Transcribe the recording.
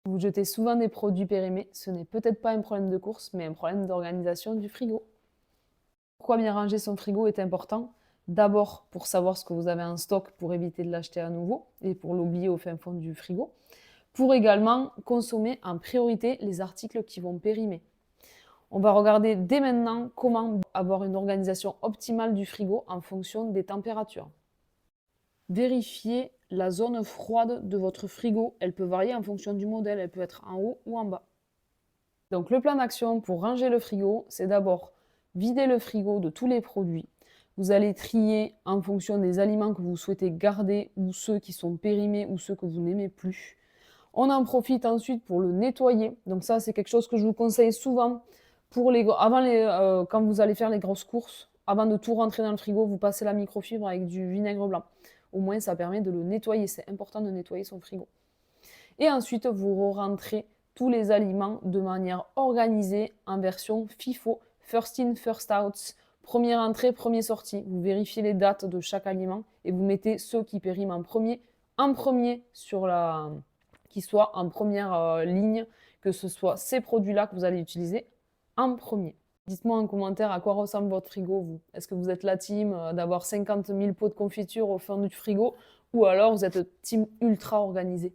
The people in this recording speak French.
Vous jetez souvent des produits périmés, ce n'est peut-être pas un problème de course, mais un problème d'organisation du frigo. Pourquoi bien ranger son frigo est important? D'abord pour savoir ce que vous avez en stock pour éviter de l'acheter à nouveau et pour l'oublier au fin fond du frigo. Pour également consommer en priorité les articles qui vont périmer. On va regarder dès maintenant comment avoir une organisation optimale du frigo en fonction des températures. Vérifiez la zone froide de votre frigo. Elle peut varier en fonction du modèle, elle peut être en haut ou en bas. Donc le plan d'action pour ranger le frigo, c'est d'abord vider le frigo de tous les produits. Vous allez trier en fonction des aliments que vous souhaitez garder ou ceux qui sont périmés ou ceux que vous n'aimez plus. On en profite ensuite pour le nettoyer. Donc ça, c'est quelque chose que je vous conseille souvent pour quand vous allez faire les grosses courses. Avant de tout rentrer dans le frigo, vous passez la microfibre avec du vinaigre blanc. Au moins, ça permet de le nettoyer. C'est important de nettoyer son frigo. Et ensuite, vous rentrez tous les aliments de manière organisée en version FIFO, First In, First Out, première entrée, première sortie. Vous vérifiez les dates de chaque aliment et vous mettez ceux qui périment en premier qui soit en première ligne, que ce soit ces produits-là que vous allez utiliser en premier. Dites-moi en commentaire à quoi ressemble votre frigo, vous. Est-ce que vous êtes la team d'avoir 50 000 pots de confiture au fond du frigo ou alors vous êtes team ultra organisé?